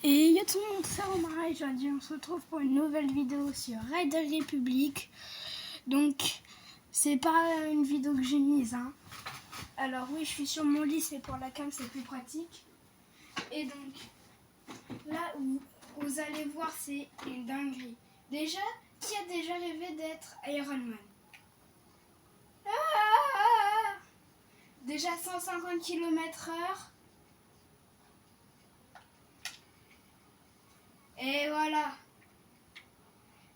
Et yo tout le monde, c'est Omar et aujourd'hui on se retrouve pour une nouvelle vidéo sur Rider Republic. Donc c'est pas une vidéo que j'ai mise hein. Alors oui, je suis sur mon lit, c'est pour la cam, c'est plus pratique. Et donc là où vous allez voir, c'est une dinguerie. Déjà, qui a déjà rêvé d'être Iron Man? Déjà 150 km/h. Et voilà.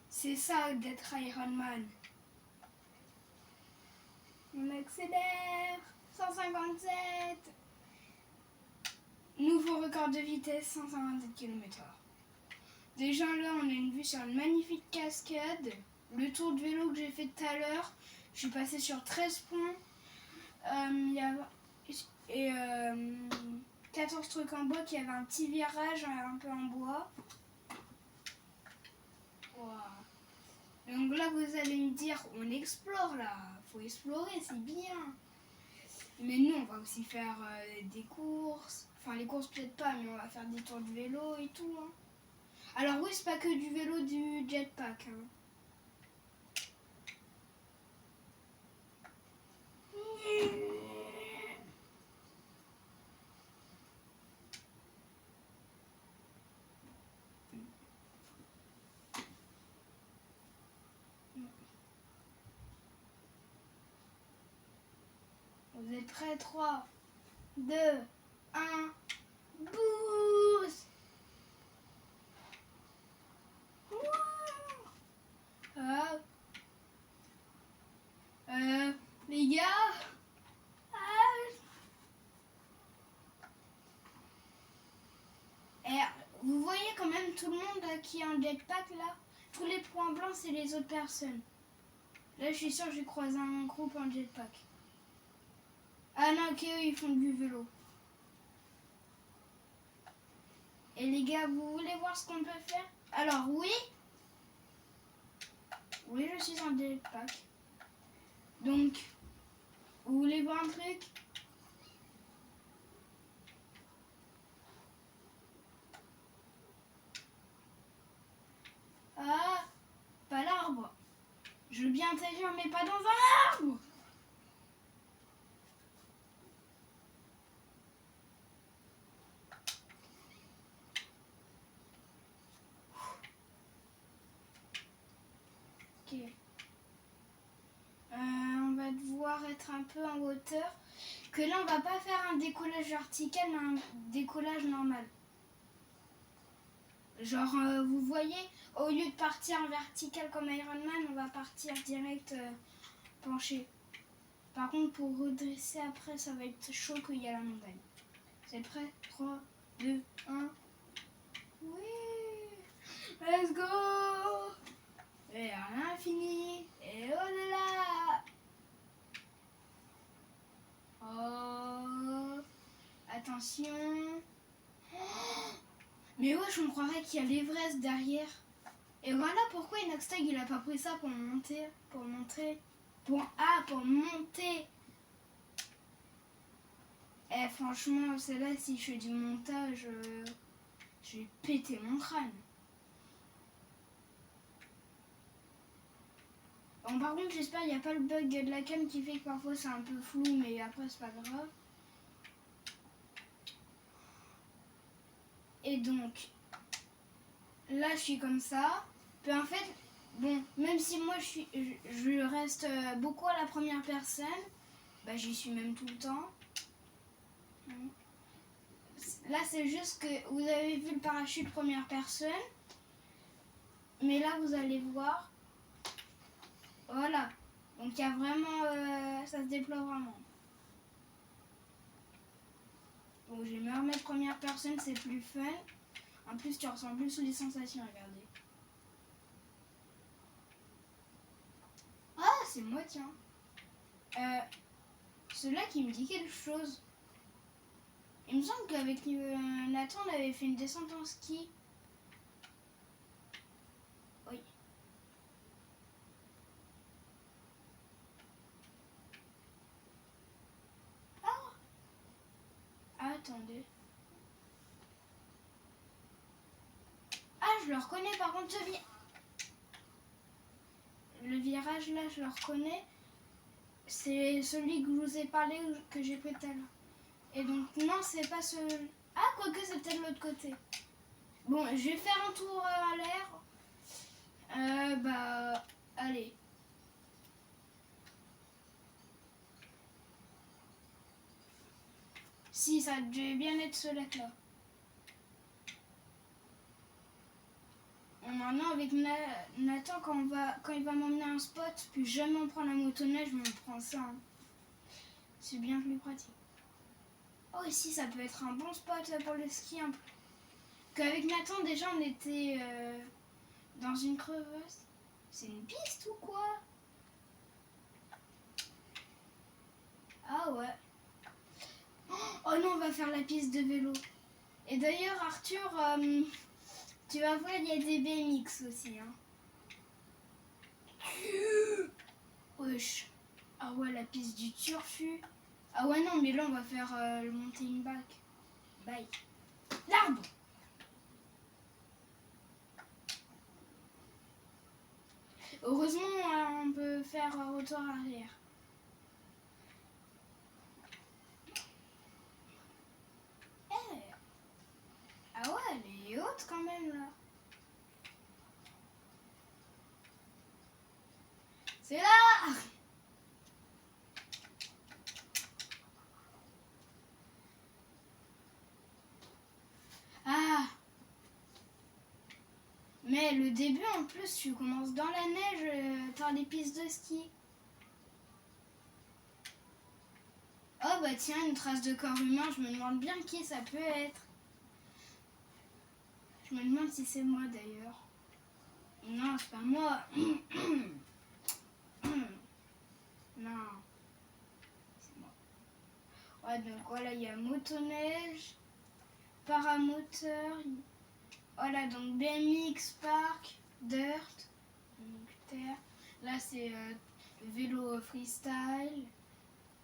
C'est ça d'être Iron Man. On accélère. 157. Nouveau record de vitesse, 157 km/h. Déjà là, on a une vue sur une magnifique cascade. Le tour de vélo que j'ai fait tout à l'heure, je suis passé sur 13 ponts. Et 14 trucs en bois, qui avait un petit virage un peu en bois. Wow. Donc là, vous allez me dire, on explore là. Faut explorer, c'est bien. Mais nous, on va aussi faire des courses. Enfin, les courses peut-être pas, mais on va faire des tours de vélo et tout. Hein. Alors oui, c'est pas que du vélo, du jetpack. Hein. Vous êtes prêts? 3, 2, 1, boost! Les gars, vous voyez quand même tout le monde qui est en jetpack là. Tous les points blancs, c'est les autres personnes. Là, je suis sûre que j'ai croisé un groupe en jetpack. Ah non, ok, eux, ils font du vélo. Et les gars, vous voulez voir ce qu'on peut faire? Alors oui, je suis en jetpack. Donc, vous voulez voir un truc? Ah, pas l'arbre. Je veux bien t'agir, mais pas dans un arbre. Ok. On va devoir être un peu en hauteur. Que là, on va pas faire un décollage vertical, mais un décollage normal. Genre, vous voyez, au lieu de partir en vertical comme Iron Man, on va partir direct penché. Par contre, pour redresser après, ça va être chaud qu'il y a la montagne. C'est prêt? 3, 2, 1. Oui! Let's go! Et à l'infini! Et au-delà! Oh! Attention! Mais ouais, je me croirais qu'il y a l'Everest derrière. Et voilà pourquoi Inoxtag il a pas pris ça pour monter. Pour montrer. Pour monter! Eh, franchement, celle-là, si je fais du montage, je vais péter mon crâne. Bon, par contre, j'espère qu'il n'y a pas le bug de la cam qui fait que parfois c'est un peu flou, mais après, c'est pas grave. Et donc, là, je suis comme ça. Puis en fait, bon, même si moi, je reste beaucoup à la première personne, bah, j'y suis même tout le temps. Là, c'est juste que vous avez vu le parachute première personne. Mais là, vous allez voir. Voilà. Donc, il y a vraiment... ça se déploie vraiment. Bon, je vais me remettre première personne, c'est plus fun. En plus, tu ressens plus les sensations, regardez. Ah, c'est moi, tiens. Celui-là qui me dit quelque chose. Il me semble qu'avec Nathan, on avait fait une descente en ski. Oui. Ah, attendez. je le reconnais. Par contre, le virage là, je le reconnais. C'est celui que je vous ai parlé, que j'ai pris tout à l'heure. Et donc, non, c'est pas ce... Ah, quoique, c'est peut-être l'autre côté. Bon, je vais faire un tour à l'air. Allez. Si, ça devait bien être ce lac-là. Maintenant, avec Nathan, quand il va m'emmener à un spot, plus jamais on prend la motoneige, mais on prend ça. Hein. C'est bien plus pratique. Oh, ici, ça peut être un bon spot pour le ski. Hein. Qu'avec Nathan, déjà, on était dans une crevasse. C'est une piste ou quoi? Ah ouais. Oh non, on va faire la piste de vélo. Et d'ailleurs, Arthur, tu vas voir, il y a des BMX aussi. Hein. Wesh. Ah ouais, la piste du turfu. Ah ouais, non, mais là, on va faire le mountain bike. Bye. L'arbre. Heureusement, on peut faire retour arrière. Ah ouais, elle est haute quand même, là. C'est là. Ah. Mais le début, en plus, tu commences dans la neige, t'as les pistes de ski. Oh bah tiens, une trace de corps humain, je me demande bien qui ça peut être. Je me demande si c'est moi d'ailleurs. Non, c'est pas moi. Non, c'est moi. Ouais, donc voilà, il y a motoneige, paramoteur, voilà, donc BMX, park, dirt, donc terre. Là, c'est vélo freestyle.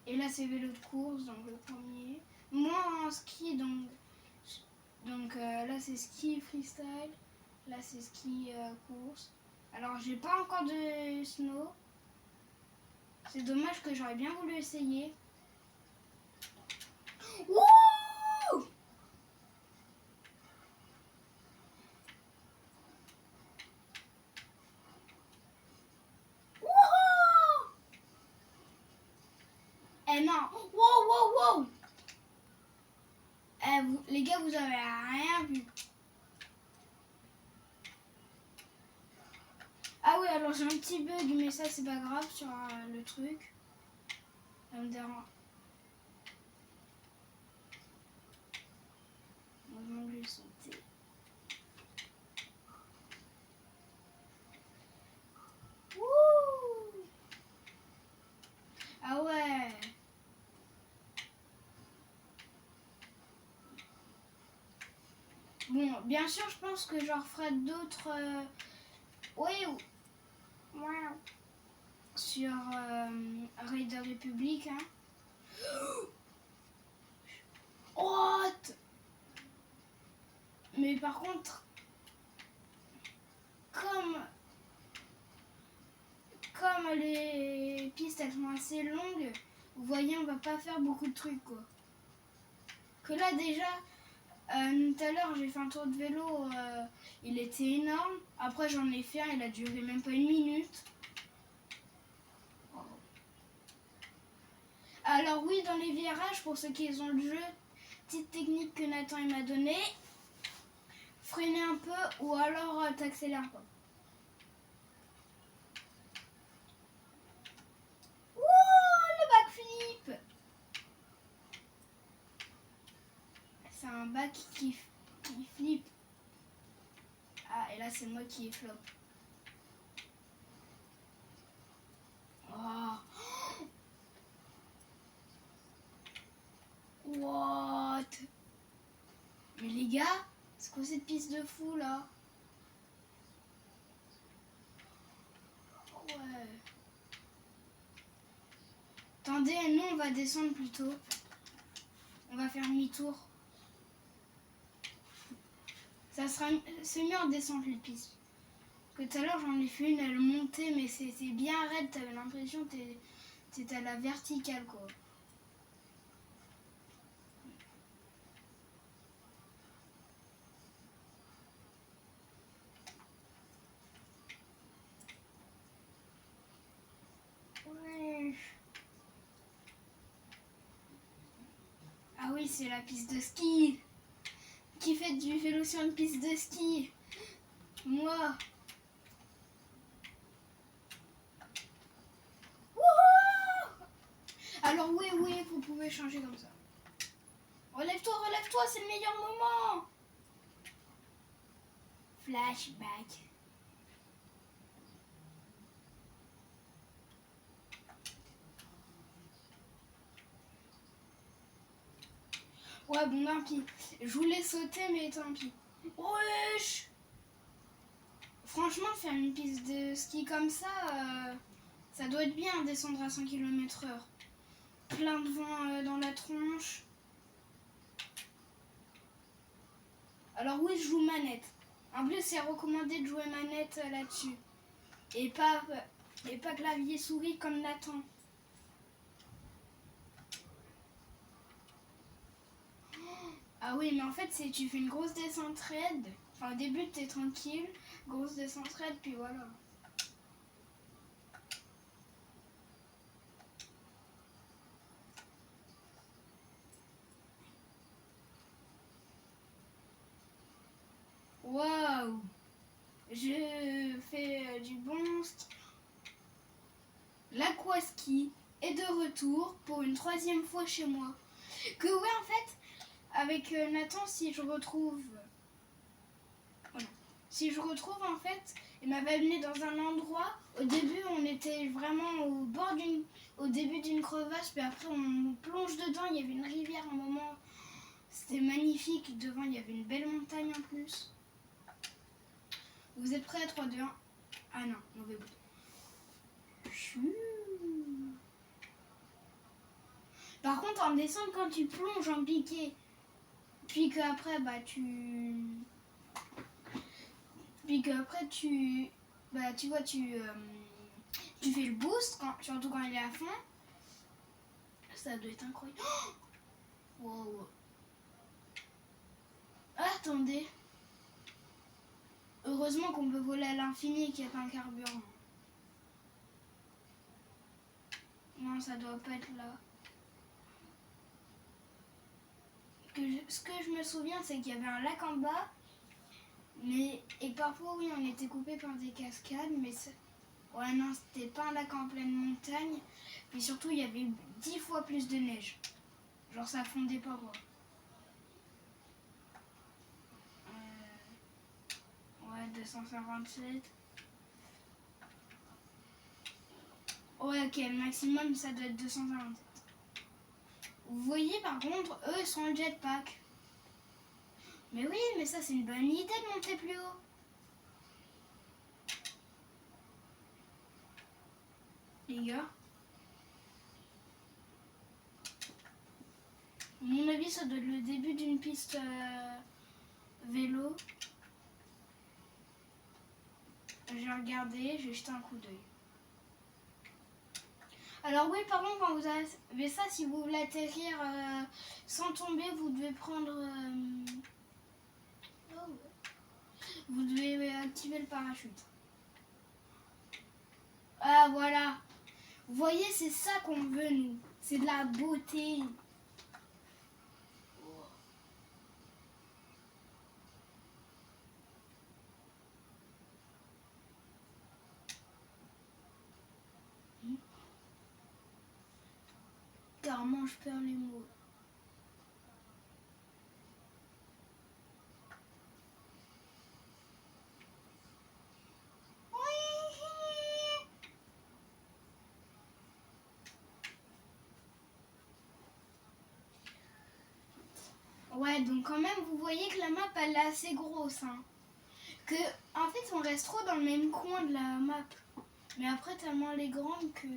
Et là, c'est vélo de course, donc le premier. Moi, en ski, donc là, c'est ski freestyle. Là, c'est ski course. Alors, j'ai pas encore de snow. C'est dommage que j'aurais bien voulu essayer. Wouh! Wouhou! Eh non! Wow, wow, wow! Eh, les gars, vous avez rien vu. Ah oui, alors j'ai un petit bug, mais ça, c'est pas grave sur le truc. Ça me dérange. Heureusement que j'ai sauté. Wouh! Ah ouais! Bon, bien sûr, je pense que j'en referai d'autres. Oui, wow. Sur Raider Republic. Hein. What? Mais par contre, comme les pistes elles sont assez longues, vous voyez, on va pas faire beaucoup de trucs quoi. Que là déjà, tout à l'heure j'ai fait un tour de vélo, il était énorme. Après j'en ai fait un, il a duré même pas une minute. Alors oui, dans les virages, pour ceux qui ont le jeu, petite technique que Nathan il m'a donnée, freiner un peu ou alors t'accélères pas. C'est un bac qui flippe. Ah, et là, c'est moi qui est flop. Oh. What? Mais les gars, c'est quoi cette piste de fou, là? Ouais. Attendez, nous, on va descendre plutôt. On va faire demi-tour. C'est mieux en descente les pistes. Que tout à l'heure j'en ai fait une, elle montait, mais c'était bien raide, t'avais l'impression que t'étais à la verticale quoi. Ouais. Ah oui, c'est la piste de ski. Qui fait du vélo sur une piste de ski? Moi. Wouhou! Alors oui, vous pouvez changer comme ça. Relève-toi, c'est le meilleur moment. Flashback. Ouais, bon, tant pis. Je voulais sauter, mais tant pis. Wesh! Franchement, faire une piste de ski comme ça doit être bien, descendre à 100 km/h. Plein de vent dans la tronche. Alors oui, je joue manette. En plus, c'est recommandé de jouer manette là-dessus. Et pas clavier souris comme Nathan. Ah oui, mais en fait, tu fais une grosse descente raide. Enfin, au début, t'es tranquille. Grosse descente raide, puis voilà. Waouh! Je fais du bon ski. L'aquaski est de retour pour une 3e fois chez moi. Que ouais, en fait, avec Nathan, si je retrouve... Voilà. Si je retrouve, en fait, il m'avait amené dans un endroit. Au début, on était vraiment au début d'une crevasse, puis après, on plonge dedans. Il y avait une rivière à un moment. C'était magnifique. Devant, il y avait une belle montagne en plus. Vous êtes prêts à 3, 2, 1? Ah non, mauvais bout. Par contre, en descente, quand tu plonges en piqué, puis qu'après, tu vois, tu fais le boost, surtout quand il est à fond. Ça doit être incroyable. Oh wow. Ah, attendez. Heureusement qu'on peut voler à l'infini et qu'il n'y a pas un carburant. Non, ça doit pas être là. Ce que je me souviens, c'est qu'il y avait un lac en bas. Et parfois, oui, on était coupé par des cascades. Mais ouais, non, c'était pas un lac en pleine montagne. Puis surtout, il y avait 10 fois plus de neige. Genre, ça fondait pas, quoi. Ouais, 257. Ouais, ok, le maximum, ça doit être 257. Vous voyez, par contre, eux, ils sont en jetpack. Mais oui, mais ça, c'est une bonne idée de monter plus haut. Les gars. À mon avis, ça doit être le début d'une piste vélo. J'ai regardé, j'ai jeté un coup d'œil. Alors oui, par contre, quand vous avez ça, si vous voulez atterrir sans tomber, vous devez prendre... vous devez activer le parachute. Ah, voilà. Vous voyez, c'est ça qu'on veut, nous. C'est de la beauté. Carrément, je perds les mots. Ouais, donc quand même, vous voyez que la map, elle est assez grosse. Hein. Que, en fait, on reste trop dans le même coin de la map. Mais après, tellement elle est grande que...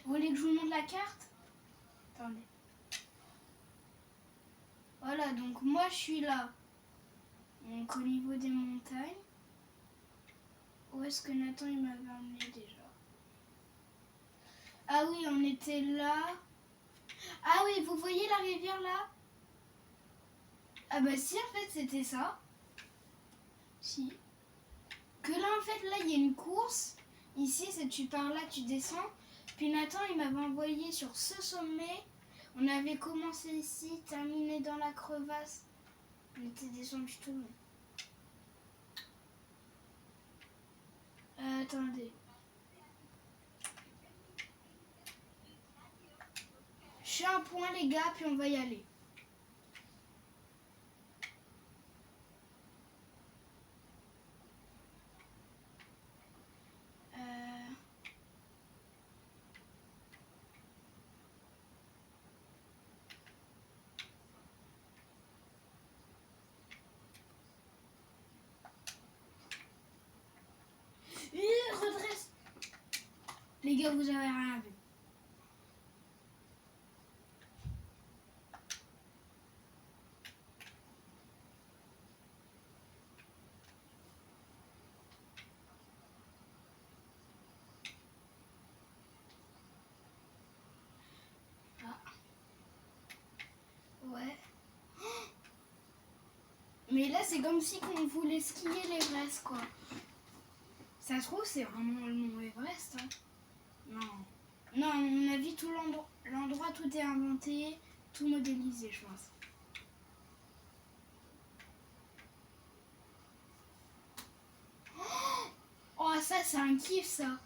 Vous voulez que je vous montre la carte? Attendez. Voilà, donc moi je suis là. Donc au niveau des montagnes. Où est-ce que Nathan il m'avait emmené déjà? Ah oui, on était là. Ah oui, vous voyez la rivière là? Ah bah si, en fait c'était ça. Si. Que là en fait, là il y a une course. Ici, c'est tu pars là, tu descends. Puis Nathan il m'avait envoyé sur ce sommet. On avait commencé ici, terminé dans la crevasse. On était descendu tout le long. Attendez. Je fais un point les gars, puis on va y aller. Redresse. Les gars, vous avez rien vu. Ouais. Mais là, c'est comme si on voulait skier l'Everest, quoi. Ça se trouve, c'est vraiment le mont Everest. Hein. Non. Non, à mon avis, tout l'endroit, tout est inventé, tout modélisé, je pense. Oh, ça, c'est un kiff, ça.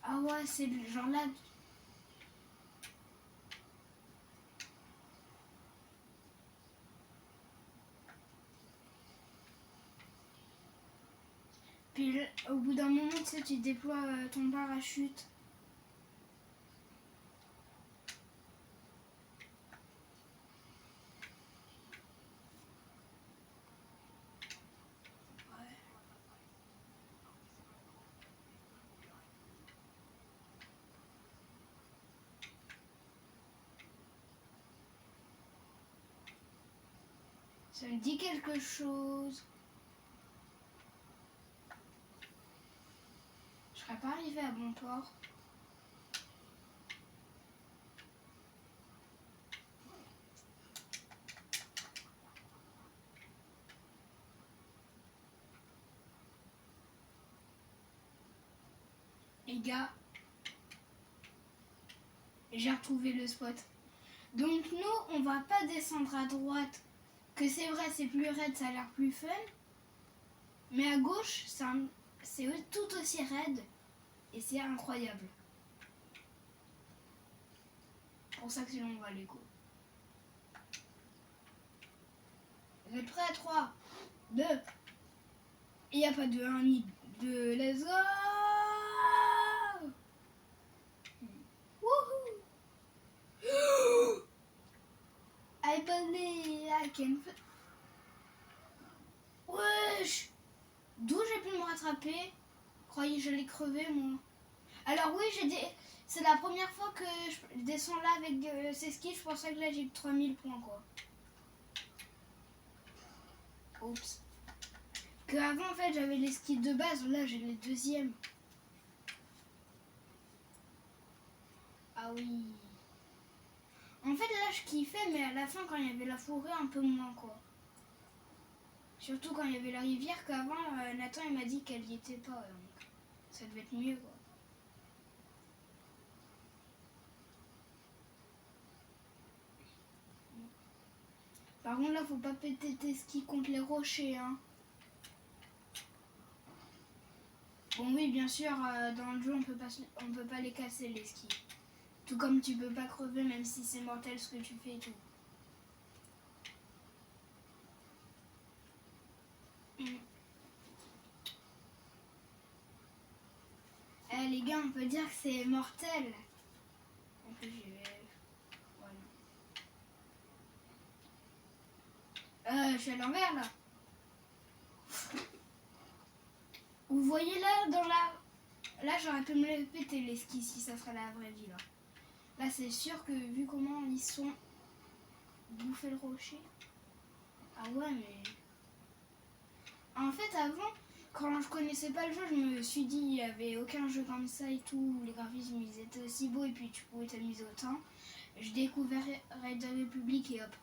Ah ouais, c'est genre là. Puis au bout d'un moment, tu sais, tu déploies ton parachute. Ouais. Ça me dit quelque chose. Je serais pas arrivée à bon port. Les gars, j'ai retrouvé le spot. Donc nous, on va pas descendre à droite. Que c'est vrai, c'est plus raide, ça a l'air plus fun. Mais à gauche, c'est tout aussi raide. Et c'est incroyable. Pour ça que sinon on va aller go. Vous êtes prêts à 3, 2. Il n'y a pas de 1 ni 2. Let's go! Wouhou! I believe I can. Wesh! D'où j'ai pu me rattraper? Croyez que j'allais crever moi. Alors oui, c'est la première fois que je descends là avec ces skis. Je pensais que là j'ai 3000 points quoi. Oups. Que avant en fait j'avais les skis de base, là j'ai les deuxièmes. Ah oui. En fait là je kiffais mais à la fin quand il y avait la forêt un peu moins quoi. Surtout quand il y avait la rivière qu'avant Nathan il m'a dit qu'elle y était pas donc ça devait être mieux quoi. Par contre là faut pas péter tes skis contre les rochers hein. Bon oui bien sûr dans le jeu on peut pas les casser les skis. Tout comme tu peux pas crever même si c'est mortel ce que tu fais et tout. Les gars on peut dire que c'est mortel. En plus j'y vais. Voilà. Je suis à l'envers là. Vous voyez là dans la. Là j'aurais pu me les péter les skis si ça serait la vraie vie là. Là, c'est sûr que vu comment ils sont bouffés le rocher. Ah ouais, mais... En fait, avant, quand je connaissais pas le jeu, je me suis dit, il n'y avait aucun jeu comme ça et tout, où les graphismes ils étaient aussi beaux et puis tu pouvais t'amuser autant. Je découvrais Red Republic et hop.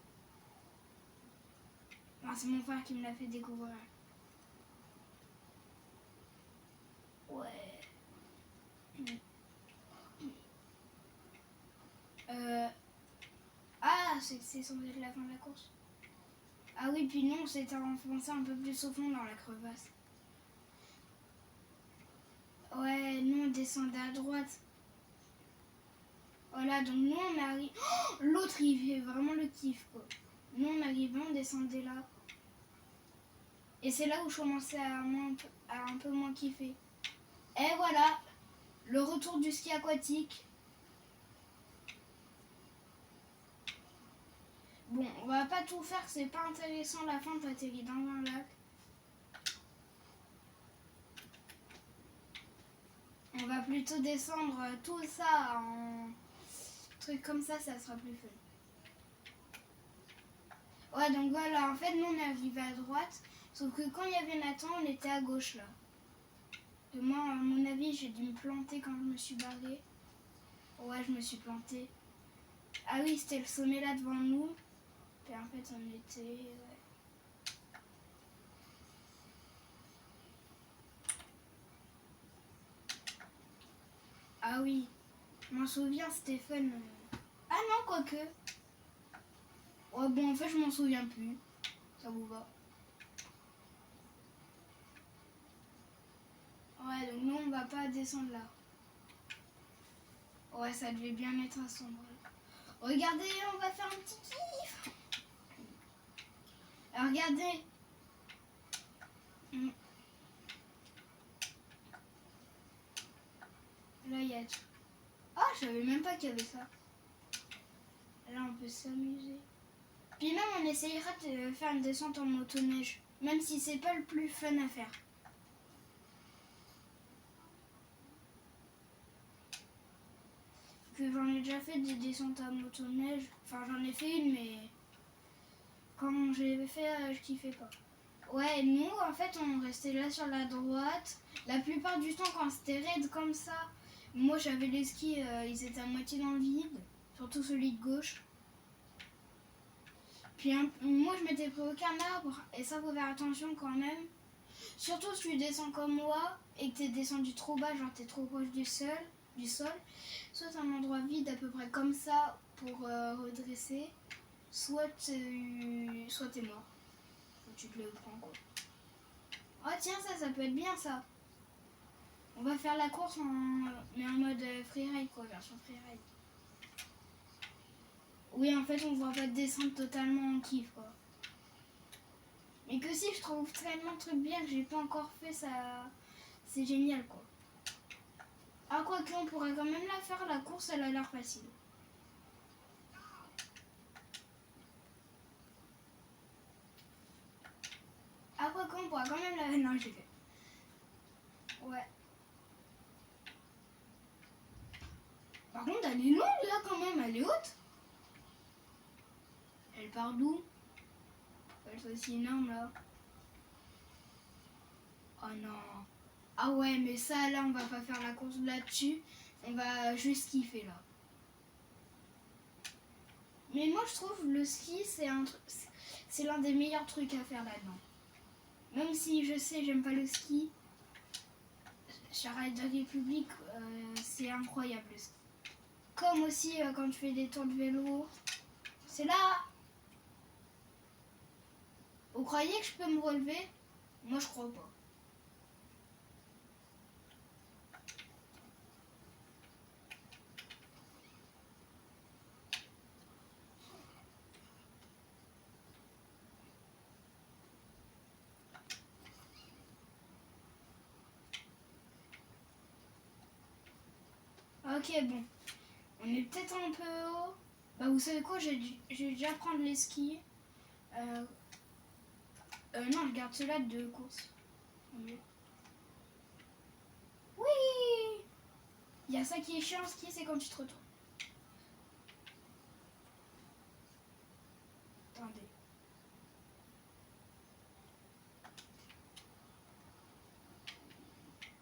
Ah, c'est mon frère qui me l'a fait découvrir. Ouais. Ah, c'est censé être la fin de la course. Ah oui, puis non, c'était enfoncé un peu plus au fond dans la crevasse. Ouais, nous on descendait à droite. Voilà, donc nous on arrive. Oh, l'autre il fait vraiment le kiff quoi. Nous on arrivait, on descendait là. Et c'est là où je commençais à un peu moins kiffer. Et voilà, le retour du ski aquatique. Bon, on va pas tout faire, c'est pas intéressant. La fin, t'atterris dans un lac. On va plutôt descendre tout ça en truc comme ça sera plus fun. Ouais, donc voilà, en fait, nous on est arrivé à droite. Sauf que quand il y avait Nathan, on était à gauche là. Et moi, à mon avis, j'ai dû me planter quand je me suis barrée. Ouais, je me suis plantée. Ah oui, c'était le sommet là devant nous. Et en fait, on était... Ouais. Ah oui, je m'en souviens, c'était fun. Ah non, quoique. Ouais, bon, en fait, je m'en souviens plus. Ça vous va? Ouais, donc nous, on va pas descendre là. Ouais, ça devait bien être un sombre. Regardez, on va faire un petit kiff. Alors, regardez. Là, il y a... Ah, je savais même pas qu'il y avait ça. Là, on peut s'amuser. Puis même, on essayera de faire une descente en motoneige. Même si c'est pas le plus fun à faire. Que j'en ai déjà fait des descentes à motoneige. Enfin, j'en ai fait une, mais... Quand je l'avais fait, je kiffais pas. Ouais, nous, en fait, on restait là sur la droite. La plupart du temps, quand c'était raide comme ça, moi, j'avais les skis, ils étaient à moitié dans le vide. Surtout celui de gauche. Puis moi, je m'étais pris aucun arbre. Et ça, faut faire attention quand même. Surtout si tu descends comme moi et que t'es descendu trop bas, genre t'es trop proche du sol. Soit t'as un endroit vide à peu près comme ça pour redresser. Soit t'es mort. Ou tu te le prends quoi. Oh tiens, ça peut être bien ça. On va faire la course mais en mode freeride quoi, version freeride. Oui, en fait, on va pas descendre totalement en kiff quoi. Mais que si je trouve tellement de trucs bien que j'ai pas encore fait, ça c'est génial quoi. Ah, quoique, on pourrait quand même la faire, la course, elle a l'air facile. Ah, quoique, on pourra quand même la... Non, j'ai fait. Ouais. Par contre, elle est longue là quand même, elle est haute. Elle part d'où? Elle est aussi énorme là. Oh non. Ah ouais, mais ça là, on va pas faire la course là-dessus. On va juste kiffer là. Mais moi, je trouve le ski, c'est l'un des meilleurs trucs à faire là-dedans. Même si je sais, j'aime pas le ski. Sur Rider Republic, c'est incroyable le ski. Comme aussi quand tu fais des tours de vélo. C'est là. Vous croyez que je peux me relever? Moi, je crois pas. Ok, bon. On est peut-être un peu haut. Bah, vous savez quoi? Je vais déjà prendre les skis. Non, je garde ceux-là de course. Oui! Il y a ça qui est chiant, ski, c'est quand tu te retournes. Attendez.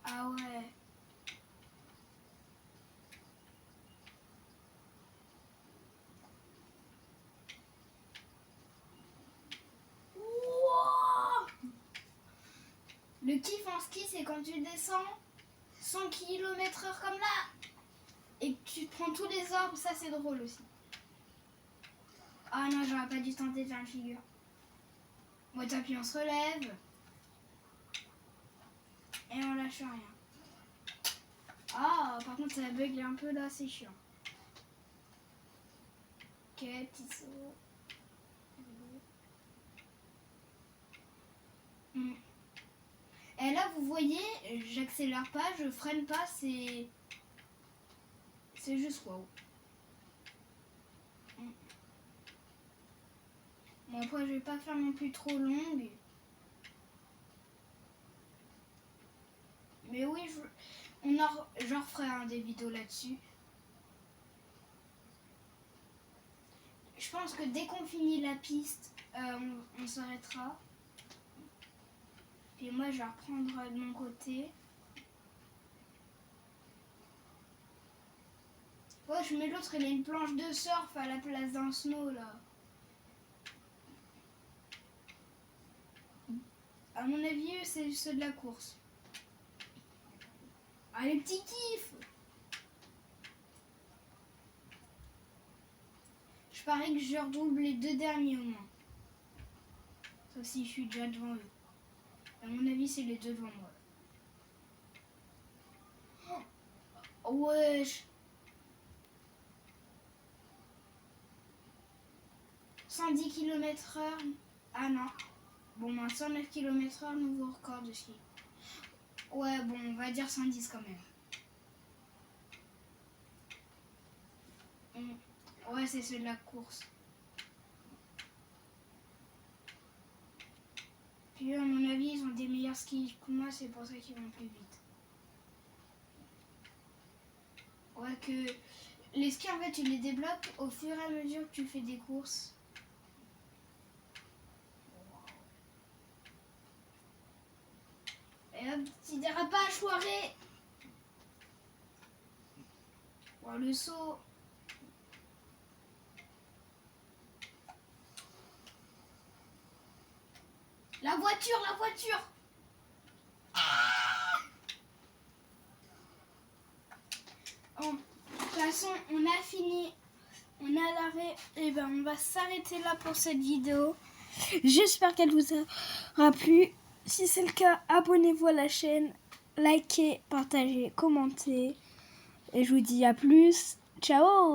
Ah ouais. Wow. Le kiff en ski, c'est quand tu descends 100 km/h comme là et que tu prends tous les arbres, ça c'est drôle aussi. Ah non, j'aurais pas dû tenter de faire une figure. Bon, tant pis, on se relève. Et on lâche rien. Ah, par contre, ça bug un peu là, c'est chiant. Ok, petit saut. Et là, vous voyez, j'accélère pas, je freine pas, c'est juste wow. Bon, après, je vais pas faire non plus trop longue. Mais oui, j'en referai des vidéos là-dessus. Je pense que dès qu'on finit la piste, on s'arrêtera. Puis moi, je vais reprendre de mon côté. Ouais, je mets l'autre, il a une planche de surf à la place d'un snow, là. À mon avis, c'est ceux de la course. Ah, les petits kiffs! Je parie que je redouble les 2 derniers au moins. Sauf si je suis déjà devant eux. À mon avis, c'est les 2 devant moi. Oh, wesh! 110 km/h. Ah non. Bon, 109 km/h, nouveau record de ski. Ouais, bon, on va dire 110 quand même. Ouais, c'est ceux de la course. Puis eux, à mon avis, ils ont des meilleurs skis que moi, c'est pour ça qu'ils vont plus vite. Ouais, que les skis, en fait, tu les débloques au fur et à mesure que tu fais des courses. Et hop, petit dérapage, foiré. Bon, le saut. La voiture, la voiture. Bon, de toute façon, on a fini. On est à l'arrêt. Et ben, on va s'arrêter là pour cette vidéo. J'espère qu'elle vous aura plu. Si c'est le cas, abonnez-vous à la chaîne. Likez, partagez, commentez. Et je vous dis à plus. Ciao!